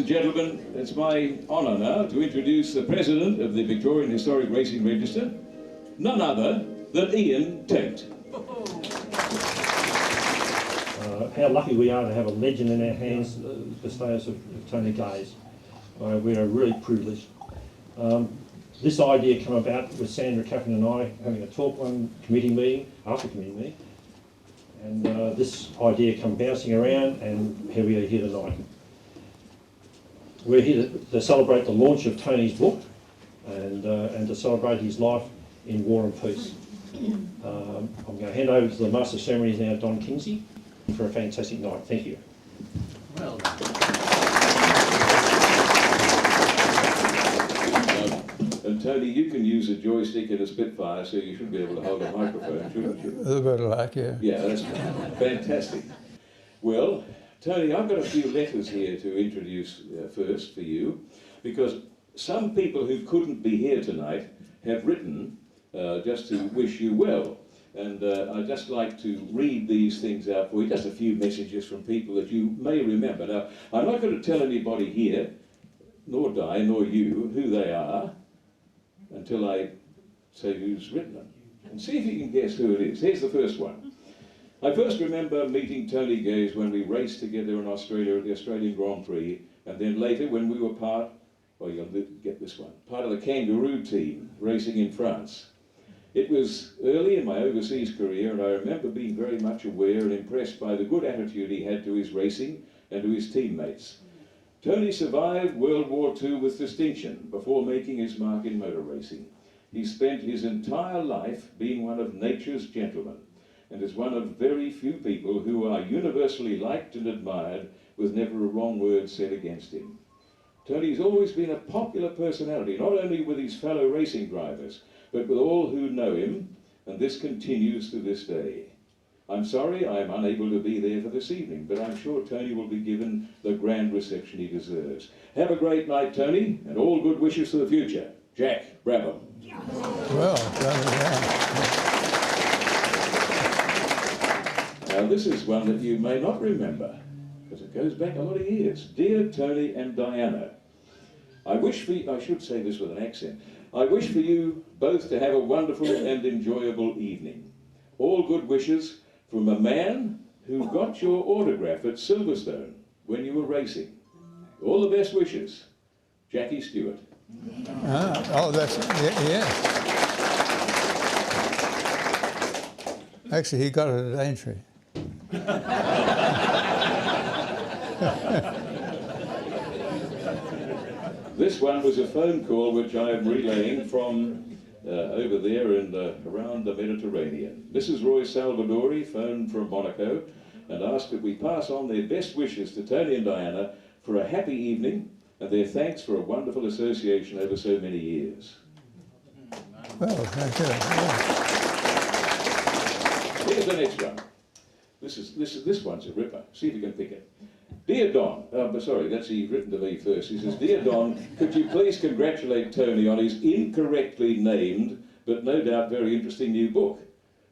and gentlemen, it's my honour now to introduce the President of the Victorian Historic Racing Register, none other than Ian Tate. How lucky we are to have a legend in our hands, the status of Tony Gaze. We are really privileged. This idea came about with Sandra Caffin and I having a talk one committee meeting, after committee meeting, and this idea came bouncing around, and here we are here tonight. We're here to celebrate the launch of Tony's book and to celebrate his life in war and peace. I'm going to hand over to the Master of Ceremonies now, Don Kingsey, for a fantastic night. Thank you. Well, and Tony, you can use a joystick and a Spitfire, so you should be able to hold a microphone, shouldn't you? A little bit of luck, yeah. Yeah, that's fantastic. Well, Tony, I've got a few letters here to introduce first for you, because some people who couldn't be here tonight have written just to wish you well. And I'd just like to read these things out for you, just a few messages from people that you may remember. Now, I'm not going to tell anybody here, nor Di, nor you, who they are, until I say who's written them. And see if you can guess who it is. Here's the first one. I first remember meeting Tony Gaze when we raced together in Australia at the Australian Grand Prix, and then later when we were part of the kangaroo team racing in France. It was early in my overseas career, and I remember being very much aware and impressed by the good attitude he had to his racing and to his teammates. Tony survived World War II with distinction before making his mark in motor racing. He spent his entire life being one of nature's gentlemen, and is one of very few people who are universally liked and admired with never a wrong word said against him. Tony's always been a popular personality, not only with his fellow racing drivers, but with all who know him, and this continues to this day. I'm sorry I am unable to be there for this evening, but I'm sure Tony will be given the grand reception he deserves. Have a great night, Tony, and all good wishes for the future. Jack Brabham. Well, yeah. Now this is one that you may not remember, because it goes back a lot of years. Dear Tony and Diana, I should say this with an accent, I wish for you both to have a wonderful and enjoyable evening. All good wishes from a man who got your autograph at Silverstone when you were racing. All the best wishes, Jackie Stewart. Oh, that's, yeah. Actually, he got it at Aintree. This one was a phone call which I am relaying from over there and around the Mediterranean. Mrs. Roy Salvadori phoned from Monaco and asked that we pass on their best wishes to Tony and Diana for a happy evening and their thanks for a wonderful association over so many years. Well, thank you. Yeah. Here's the next one. This one's a ripper. See if you can pick it. Dear Don, sorry, that's he's written to me first. He says, Dear Don, could you please congratulate Tony on his incorrectly named, but no doubt very interesting new book.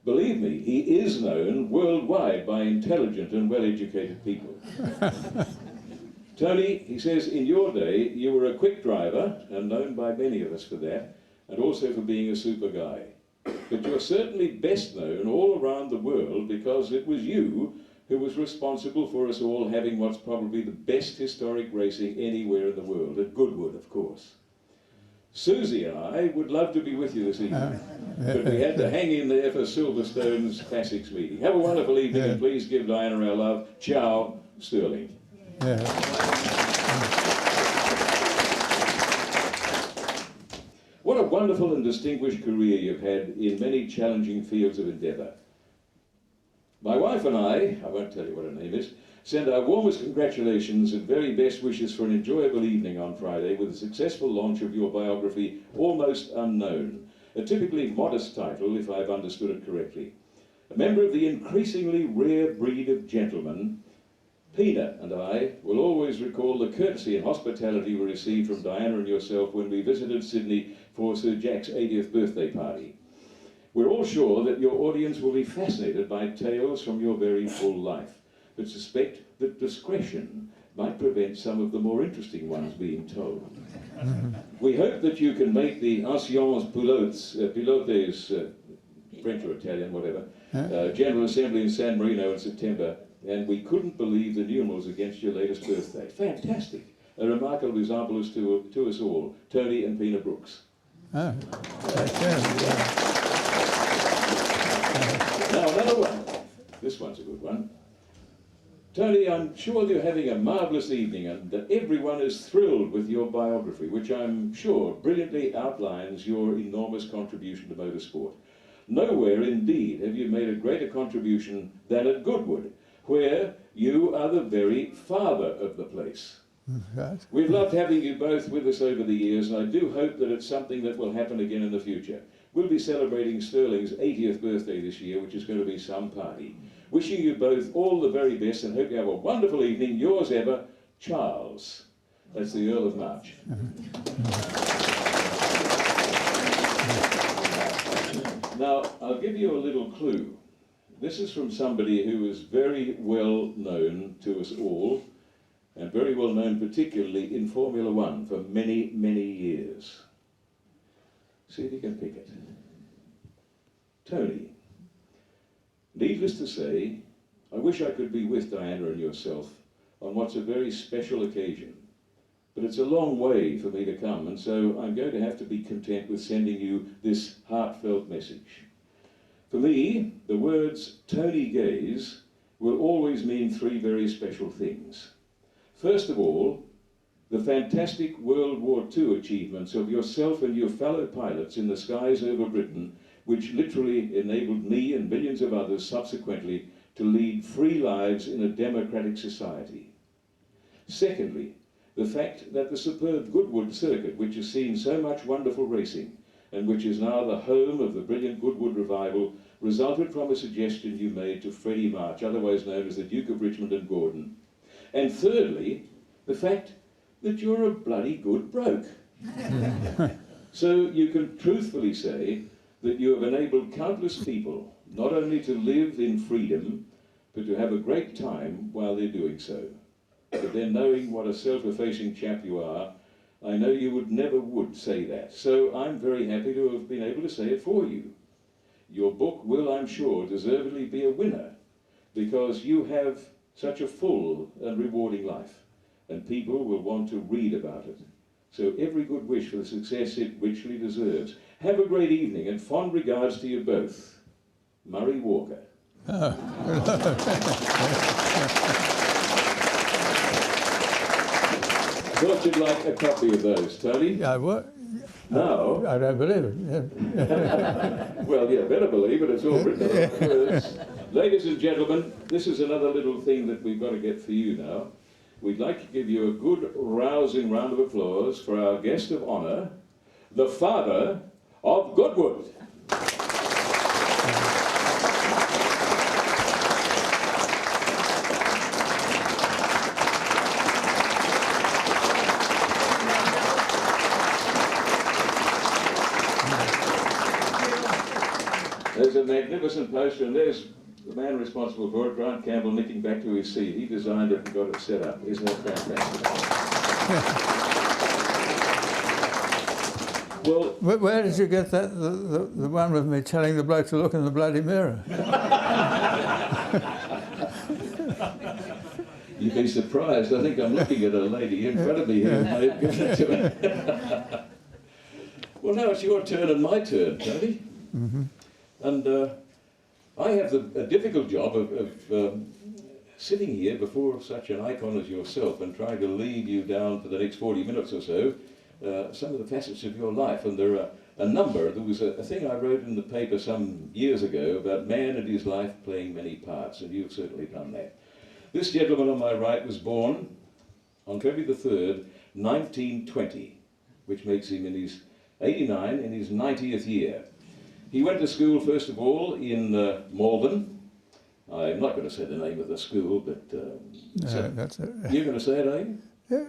Believe me, he is known worldwide by intelligent and well-educated people. Tony, he says, in your day, you were a quick driver, and known by many of us for that, and also for being a super guy. But you're certainly best known all around the world because it was you who was responsible for us all having what's probably the best historic racing anywhere in the world, at Goodwood, of course. Susie and I would love to be with you this evening, but we had to hang in there for Silverstone's Classics meeting. Have a wonderful evening, and please give Diana our love. Ciao, Sterling. Yeah. What a wonderful and distinguished career you've had in many challenging fields of endeavour. My wife and I won't tell you what her name is, send our warmest congratulations and very best wishes for an enjoyable evening on Friday with the successful launch of your biography, Almost Unknown, a typically modest title if I've understood it correctly. A member of the increasingly rare breed of gentlemen, Pina and I will always recall the courtesy and hospitality we received from Diana and yourself when we visited Sydney for Sir Jack's 80th birthday party. We're all sure that your audience will be fascinated by tales from your very full life, but suspect that discretion might prevent some of the more interesting ones being told. We hope that you can make the Anciens Pilotes, French or Italian, whatever, General Assembly in San Marino in September, and we couldn't believe the numerals against your latest birthday. Fantastic. A remarkable example is to us all, Tony and Pina Brooks. Oh, okay. Now another one. This one's a good one. Tony, I'm sure you're having a marvellous evening and that everyone is thrilled with your biography, which I'm sure brilliantly outlines your enormous contribution to motorsport. Nowhere, indeed, have you made a greater contribution than at Goodwood, where you are the very father of the place. Right. We've loved having you both with us over the years, and I do hope that it's something that will happen again in the future. We'll be celebrating Sterling's 80th birthday this year, which is going to be some party. Wishing you both all the very best and hope you have a wonderful evening. Yours ever, Charles. That's the Earl of March. Now, I'll give you a little clue. This is from somebody who is very well known to us all, and very well known particularly in Formula One for many, many years. See if you can pick it. Tony. Needless to say, I wish I could be with Diana and yourself on what's a very special occasion. But it's a long way for me to come, and so I'm going to have to be content with sending you this heartfelt message. For me, the words Tony Gaze will always mean three very special things. First of all, the fantastic World War II achievements of yourself and your fellow pilots in the skies over Britain, which literally enabled me and millions of others subsequently to lead free lives in a democratic society. Secondly, the fact that the superb Goodwood circuit, which has seen so much wonderful racing, and which is now the home of the brilliant Goodwood revival, resulted from a suggestion you made to Freddie March, otherwise known as the Duke of Richmond and Gordon. And thirdly, the fact that you're a bloody good bloke. So you can truthfully say that you have enabled countless people not only to live in freedom, but to have a great time while they're doing so. But then, knowing what a self-effacing chap you are, I know you would never say that. So I'm very happy to have been able to say it for you. Your book will, I'm sure, deservedly be a winner, because you have such a full and rewarding life, and people will want to read about it. So every good wish for the success it richly deserves. Have a great evening, and fond regards to you both. Murray Walker. Thought you'd like a copy of those, Tony? Yeah, what? No. I don't believe it. Yeah. Well, yeah, better believe it, it's all written on words. Ladies and gentlemen, this is another little thing that we've got to get for you now. We'd like to give you a good, rousing round of applause for our guest of honour, the father of Goodwood. There's a magnificent poster, and there's the man responsible for it, Grant Campbell, nicking back to his seat. He designed it and got it set up. Isn't that fantastic? Well, Where did you get that? The one with me telling the bloke to look in the bloody mirror? you'd be surprised. I think I'm looking at a lady in front of me who may have given it to me. Well, now it's your turn and my turn, Tony. Mm-hmm. And I have a difficult job of sitting here before such an icon as yourself and trying to lead you down for the next 40 minutes or so some of the facets of your life. And there are a number. There was a thing I wrote in the paper some years ago about man and his life playing many parts, and you've certainly done that. This gentleman on my right was born on February the 3rd, 1920, which makes him in his 89, in his 90th year. He went to school, first of all, in Malvern. I'm not going to say the name of the school, but... That's it. You're going to say it, are you? Yeah.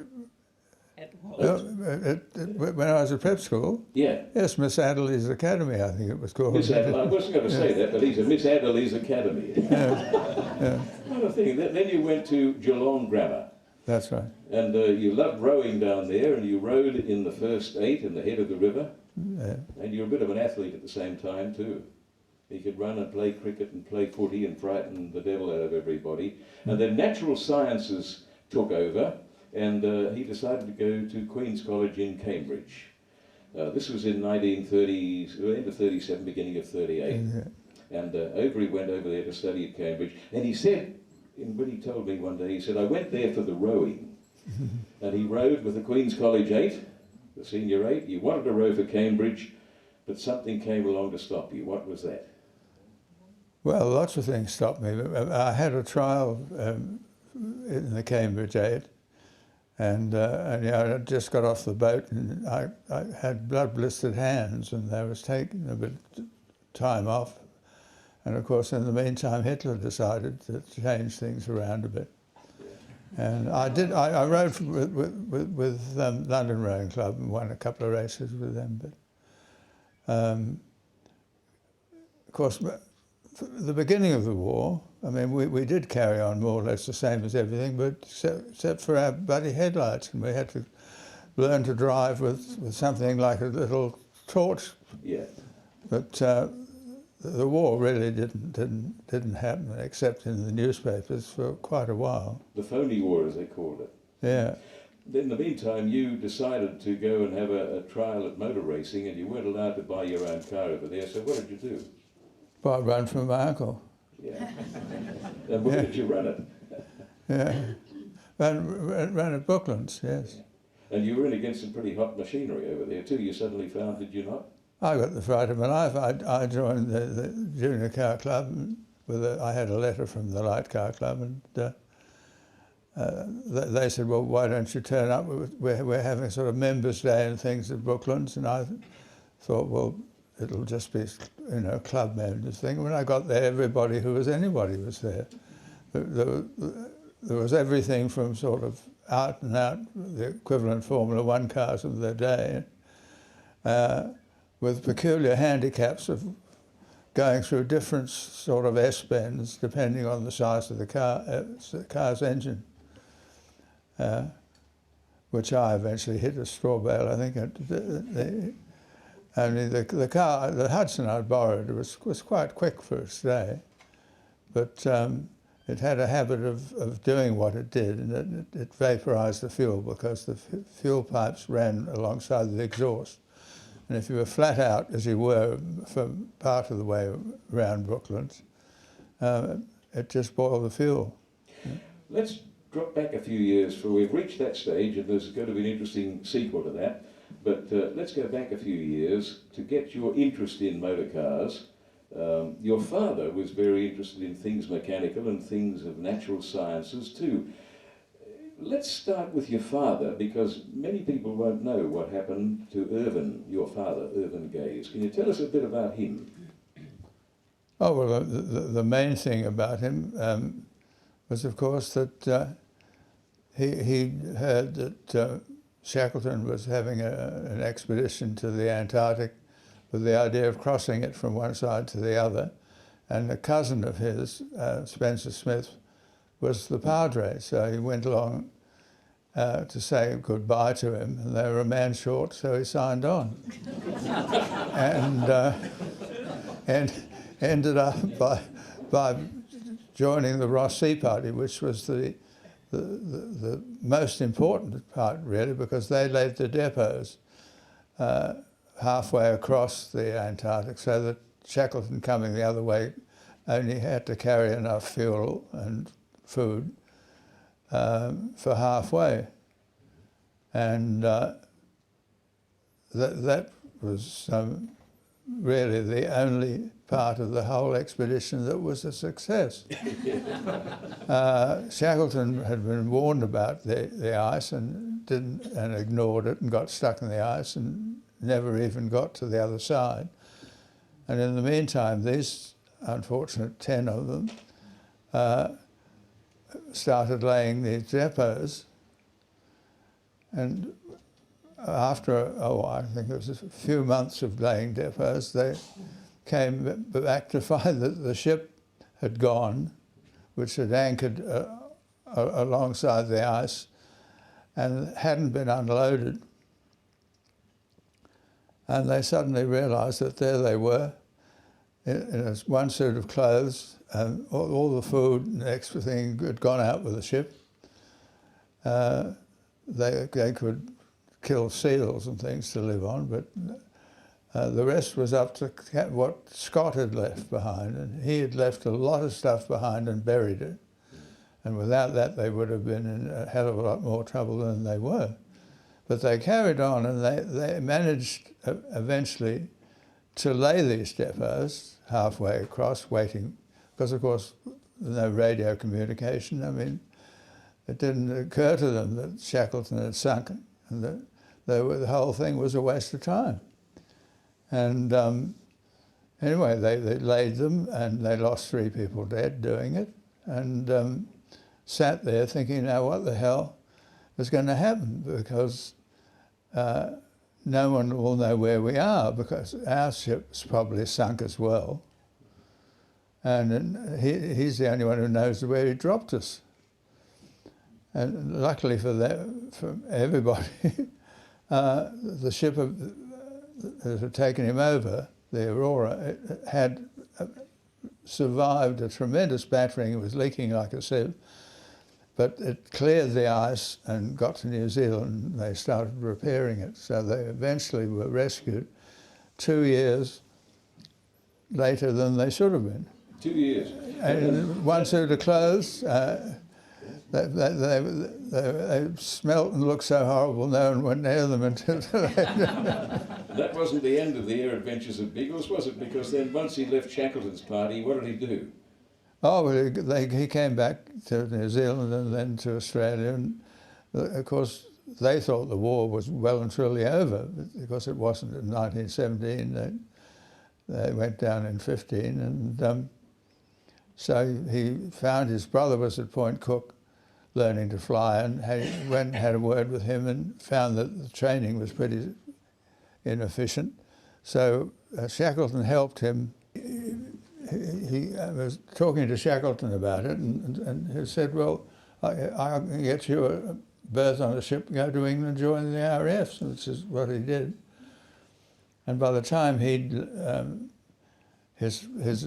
When I was at prep school, Yeah. yes, Miss Adderley's Academy, I think it was called. Miss Adderley, I wasn't going to say that, but he's a Miss Adderley's Academy. Yeah. Another thing, then you went to Geelong Grammar. That's right. And you loved rowing down there, and you rowed in the first 8 in the head of the river. Yeah. And you're a bit of an athlete at the same time too. He could run and play cricket and play footy and frighten the devil out of everybody. And then natural sciences took over, and he decided to go to Queen's College in Cambridge. This was in 1930, end of 37, beginning of 38. Yeah. And he went over there to study at Cambridge. And he said, when he told me one day, he said, I went there for the rowing. And he rowed with the Queen's College 8, the senior 8. You wanted to row for Cambridge, but something came along to stop you. What was that? Well, lots of things stopped me. I had a trial in the Cambridge 8, and I just got off the boat, and I had blood-blistered hands, and I was taking a bit of time off. And of course, in the meantime, Hitler decided to change things around a bit. And I rowed with London Rowing Club and won a couple of races with them. But of course, the beginning of the war, I mean, we did carry on more or less the same as everything, but except for our bloody headlights, and we had to learn to drive with something like a little torch. Yeah. But the war really didn't happen except in the newspapers for quite a while. The phony war, as they called it. Yeah. In the meantime, you decided to go and have a trial at motor racing, and you weren't allowed to buy your own car over there, so what did you do? Well, I ran from my uncle. Yeah. And where did you run it? Yeah. Ran at Brooklands, yes. And you were in against some pretty hot machinery over there too, you suddenly found, did you not? I got the fright of my life. I joined the junior car club. I had a letter from the light car club, and they said, well, why don't you turn up? We're having sort of members' day and things at Brooklands. And I thought, well, it'll just be, club members thing. When I got there, anybody was there. There was everything from sort of out and out, the equivalent Formula 1 cars of their day, with peculiar handicaps of going through different sort of S-bends depending on the size of the car's engine, which I eventually hit a straw bale, I think. The car, the Hudson I borrowed, was quite quick for its day, but it had a habit of doing what it did, and it vaporised the fuel because the fuel pipes ran alongside the exhaust. And if you were flat out, as you were for part of the way around Brooklands, it just boiled the fuel. Let's drop back a few years, for we've reached that stage, and there's going to be an interesting sequel to that. But let's go back a few years to get your interest in motor cars. Your father was very interested in things mechanical and things of natural sciences too. Let's start with your father, because many people won't know what happened to Irvine, your father, Irvine Gaze. Can you tell us a bit about him? Oh, well, the main thing about him was, of course, that he heard that Shackleton was having an expedition to the Antarctic with the idea of crossing it from one side to the other. And a cousin of his, Spencer Smith, was the Padre, so he went along to say goodbye to him, and they were a man short, so he signed on. And ended up by joining the Ross Sea Party, which was the most important part, really, because they laid the depots halfway across the Antarctic, so that Shackleton coming the other way only had to carry enough fuel and food for halfway. And that was really the only part of the whole expedition that was a success. Shackleton had been warned about the ice and ignored it and got stuck in the ice and never even got to the other side. And in the meantime, these unfortunate 10 of them started laying these depots, and after, I think it was a few months of laying depots, they came back to find that the ship had gone, which had anchored alongside the ice and hadn't been unloaded. And they suddenly realised that there they were, in one suit of clothes, and all the food and extra thing had gone out with the ship. They could kill seals and things to live on, but the rest was up to what Scott had left behind, and he had left a lot of stuff behind and buried it. And without that, they would have been in a hell of a lot more trouble than they were. But they carried on, and they managed eventually to lay these depots halfway across, waiting, because of course no radio communication. I mean, it didn't occur to them that Shackleton had sunk, and that the whole thing was a waste of time. And anyway, they laid them, and they lost 3 people dead doing it, and sat there thinking, now what the hell is going to happen, because no one will know where we are, because our ship's probably sunk as well, and he's the only one who knows where he dropped us. And luckily for everybody, the ship that had taken him over, the Aurora, had survived a tremendous battering. It was leaking like a sieve, but it cleared the ice and got to New Zealand, and they started repairing it. So they eventually were rescued 2 years later than they should have been. 2 years. And one suit of clothes, they smelt and looked so horrible, no one went near them until That wasn't the end of the air adventures of Biggles, was it? Because then once he left Shackleton's party, what did he do? Oh, well, he came back to New Zealand and then to Australia, and of course they thought the war was well and truly over, because it wasn't in 1917. They went down in 15, and so he found his brother was at Point Cook learning to fly, and went and had a word with him and found that the training was pretty inefficient. So Shackleton helped him. He was talking to Shackleton about it, and he said, well, I can get you a berth on a ship and go to England and join the RAF, which is what he did. And by the time his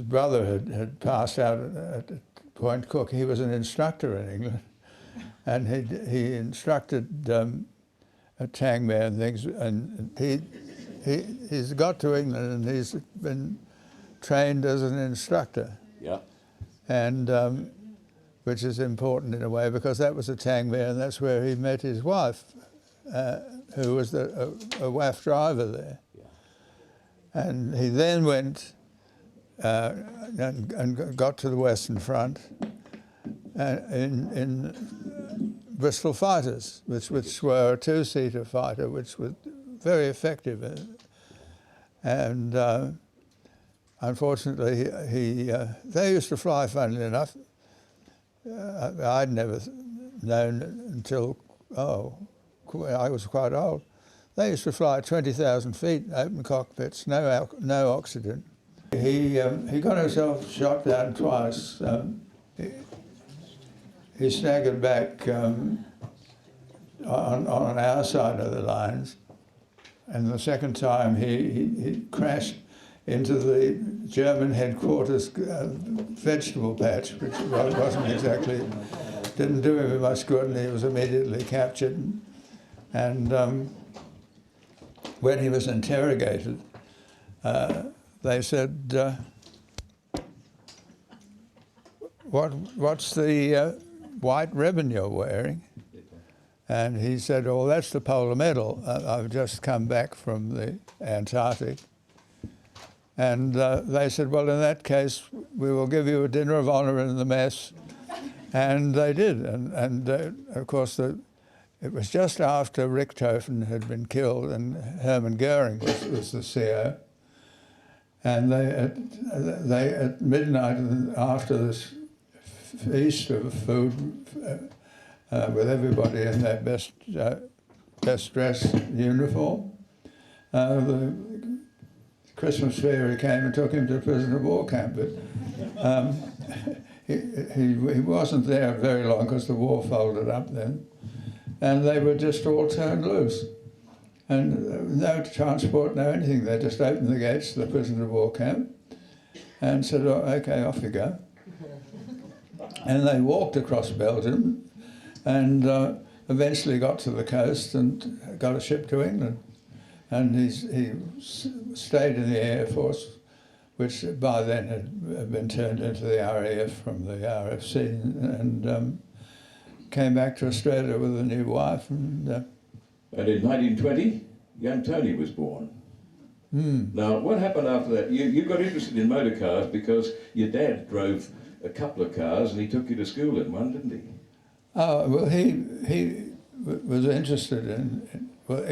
brother had passed out at Point Cook, he was an instructor in England, and he instructed at Tangmere and things, and he's got to England and he's been trained as an instructor. Yeah. And which is important in a way, because that was at Tangmere, and that's where he met his wife, who was a WAF driver there. Yeah. And he then went and got to the Western Front in Bristol fighters, which were a 2-seater fighter, which was very effective. And unfortunately, they used to fly, funnily enough. I'd never known until, I was quite old. They used to fly 20,000 feet, open cockpits, no oxygen. He got himself shot down twice. He staggered back on our side of the lines, and the second time he crashed into the German headquarters vegetable patch, which wasn't exactly, didn't do him much good, and he was immediately captured. And when he was interrogated, they said, what's the white ribbon you're wearing? And he said, oh, that's the polar medal. I've just come back from the Antarctic. And they said, well, in that case, we will give you a dinner of honour in the mess. And they did. And of course, it was just after Richthofen had been killed and Hermann Goering was the CO. And they at midnight, after this feast of food, with everybody in their best dress uniform, the Christmas fairy came and took him to a prisoner of war camp, but he wasn't there very long because the war folded up then. and they were just all turned loose. And no transport, no anything. They just opened the gates to the prisoner of war camp and said, oh, okay, off you go. And they walked across Belgium and eventually got to the coast and got a ship to England. And he stayed in the Air Force, which by then had been turned into the RAF from the RFC, and came back to Australia with a new wife. And in 1920, young Tony was born. Now, what happened after that? You got interested in motor cars because your dad drove a couple of cars and he took you to school in one, didn't he? Oh, well, he was interested in well,